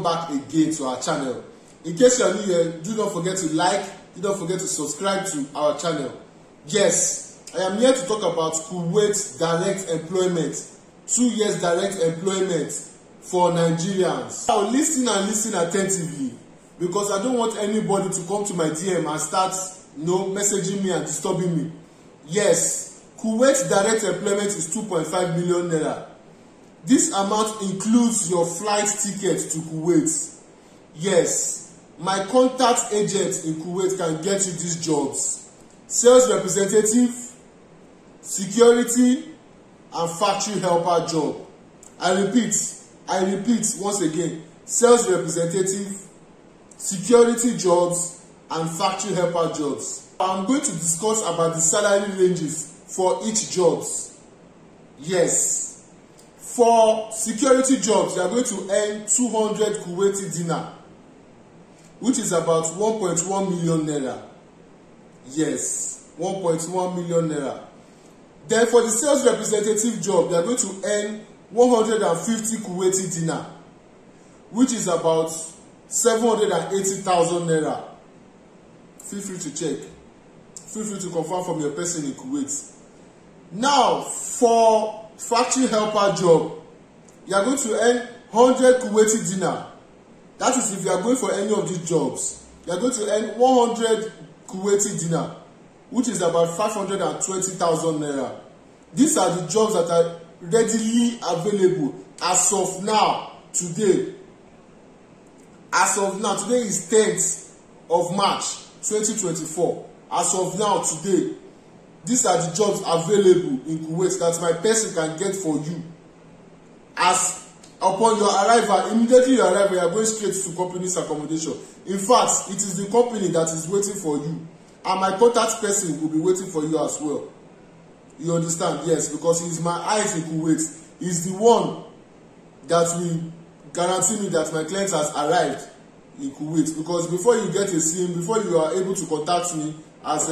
welcome back again to our channel. In case you are new here, do not forget to like, do not forget to subscribe to our channel. Yes, I am here to talk about Kuwait direct employment, 2 years direct employment for Nigerians. Now listen and listen attentively, because I don't want anybody to come to my DM and start messaging me and disturbing me. Yes, Kuwait direct employment is 2.5 million naira. This amount includes your flight ticket to Kuwait. Yes, my contact agent in Kuwait can get you these jobs: sales representative, security, and factory helper job. I repeat once again: sales representative, security jobs, and factory helper jobs. I'm going to discuss about the salary ranges for each jobs. Yes. For security jobs, you are going to earn 200 Kuwaiti dinar, which is about 1.1 million naira. Yes, 1.1 million naira. Then for the sales representative job, you are going to earn 150 Kuwaiti dinar, which is about 780,000 naira. Feel free to check. Feel free to confirm from your person in Kuwait. Now, for factory helper job, you are going to earn 100 Kuwaiti dinar. That is, if you are going for any of these jobs, you are going to earn 100 Kuwaiti dinar, which is about 520,000 naira. These are the jobs that are readily available as of now, today. As of now, today is 10th of March 2024. As of now, today, these are the jobs available in Kuwait that my person can get for you. As upon your arrival, immediately you arrive, you are going straight to company's accommodation. In fact, it is the company that is waiting for you, and my contact person will be waiting for you as well. You understand? Yes, because he is my eyes in Kuwait. He is the one that will guarantee me that my client has arrived in Kuwait. Because before you get a SIM, before you are able to contact me as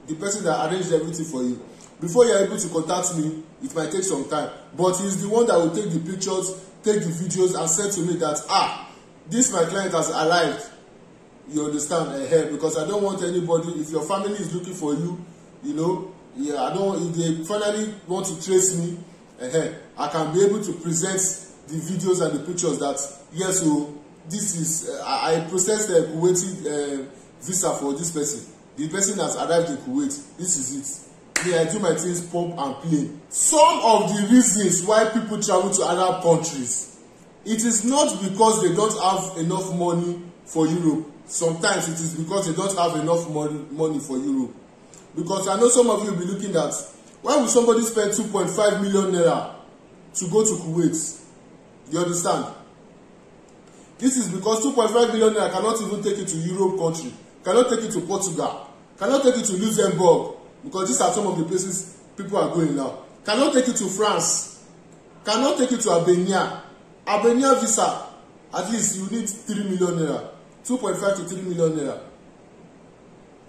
the person that arranged everything for you, before you are able to contact me, it might take some time. But he is the one that will take the pictures, take the videos, and send to me that this my client has arrived. You understand? Because I don't want anybody, if your family is looking for you, I don't. If they finally want to trace me, I can be able to present the videos and the pictures that yes, so this is I processed a Kuwaiti visa for this person. The person has arrived in Kuwait. This is it. I do my things pump and play. Some of the reasons why people travel to Arab countries, it is not because they don't have enough money for Europe. Sometimes it is because they don't have enough money for Europe. Because I know some of you will be looking at, why would somebody spend 2.5 million naira to go to Kuwait? You understand? This is because 2.5 million naira cannot even take you to Europe country, cannot take you to Portugal, cannot take you to Luxembourg, because these are some of the places people are going now. Cannot take you to France, cannot take you to Albania. Albania visa, at least you need 3 million naira, 2.5 to 3 million naira.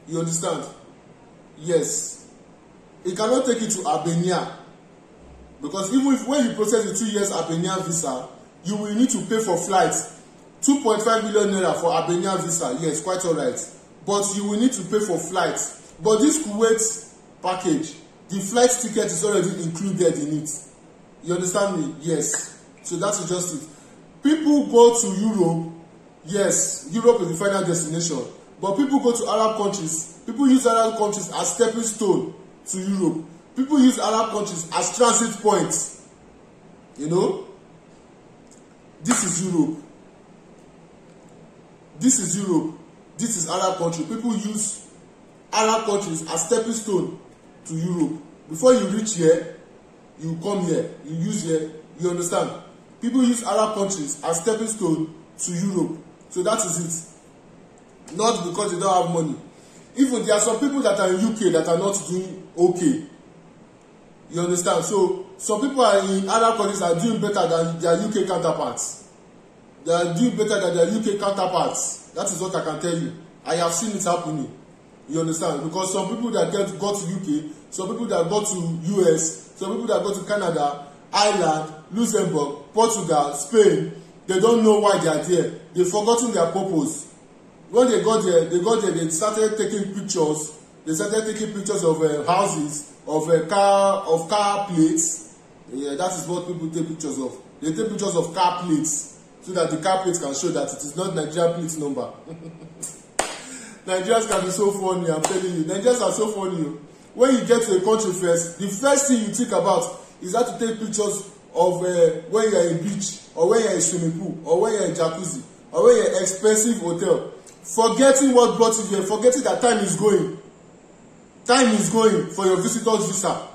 You understand? Yes. It cannot take you to Albania, because even if when you process the 2 years Albania visa, you will need to pay for flights. 2.5 million naira for Albania visa, yes, quite alright. But you will need to pay for flights. But this Kuwait package, the flight ticket is already included in it. You understand me? Yes. So that is just it. People go to Europe. Yes, Europe is the final destination. But people go to Arab countries. People use Arab countries as stepping stone to Europe. People use Arab countries as transit points. This is Europe. This is Europe. This is Arab country. People use Arab countries as stepping stone to Europe. Before you reach here, you come here, you use here. You understand? People use Arab countries as stepping stone to Europe. So that is it. Not because they don't have money. Even there are some people that are in UK that are not doing okay. You understand? So some people are in Arab countries are doing better than their UK counterparts. They are doing better than their UK counterparts. That is what I can tell you. I have seen it happening. You understand? Because some people that got to UK, some people that got to US, some people that got to Canada, Ireland, Luxembourg, Portugal, Spain, They don't know why they are there. They've forgotten their purpose. When they got there, they started taking pictures. They started taking pictures of houses, of car plates. Yeah, that is what people take pictures of. They take pictures of car plates so that the car plate can show that it is not Nigerian plate number. Nigerians can be so funny, I'm telling you. Nigerians are so funny. When you get to a country first, the first thing you think about is how to take pictures of when you are in a beach, or when you are in a swimming pool, or when you are in a jacuzzi, or when you are in an expensive hotel. Forgetting what brought you here, forgetting that time is going. Time is going for your visitor's visa.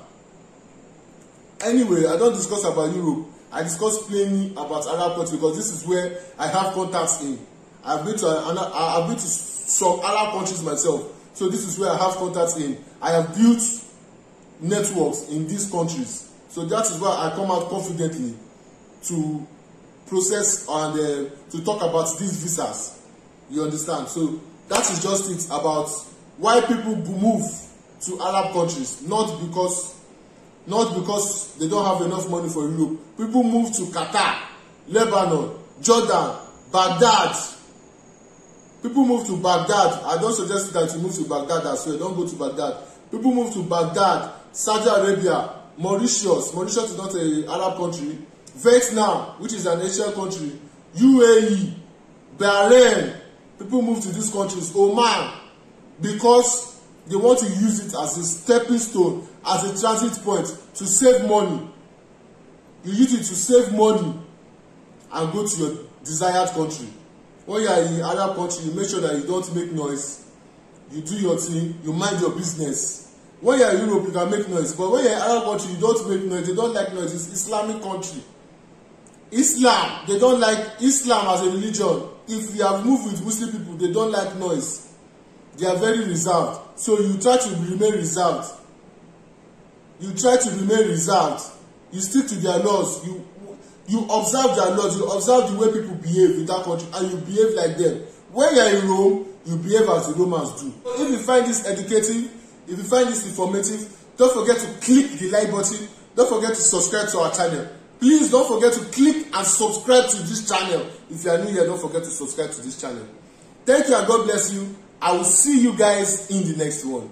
Anyway, I don't discuss about Europe. I discuss plainly about Arab countries because this is where I have contacts in. I've been to some Arab countries myself, so this is where I have contacts in. I have built networks in these countries, so that is why I come out confidently to process and to talk about these visas. You understand? So that is just it about why people move to Arab countries, not because they don't have enough money for Europe. People move to Qatar, Lebanon, Jordan, Baghdad. People move to Baghdad. I don't suggest that you move to Baghdad as well. Don't go to Baghdad. People move to Baghdad, Saudi Arabia, Mauritius. Mauritius is not an Arab country. Vietnam, which is an Asian country. UAE, Bahrain. People move to these countries. Oman, because they want to use it as a stepping stone, as a transit point to save money. You use it to save money and go to your desired country. When you are in Arab country, you make sure that you don't make noise. You do your thing, you mind your business. When you are in Europe, you can make noise. But when you are in Arab country, you don't make noise. They don't like noise. It's Islamic country. Islam, they don't like Islam as a religion. If you have moved with Muslim people, they don't like noise. They are very reserved. So you try to remain reserved. You try to remain reserved. You stick to their laws. You observe their laws. You observe the way people behave in that country, and you behave like them. When you are in Rome, you behave as the Romans do. If you find this educative, if you find this informative, don't forget to click the like button. Don't forget to subscribe to our channel. Please don't forget to click and subscribe to this channel. If you are new here, don't forget to subscribe to this channel. Thank you and God bless you. I will see you guys in the next one.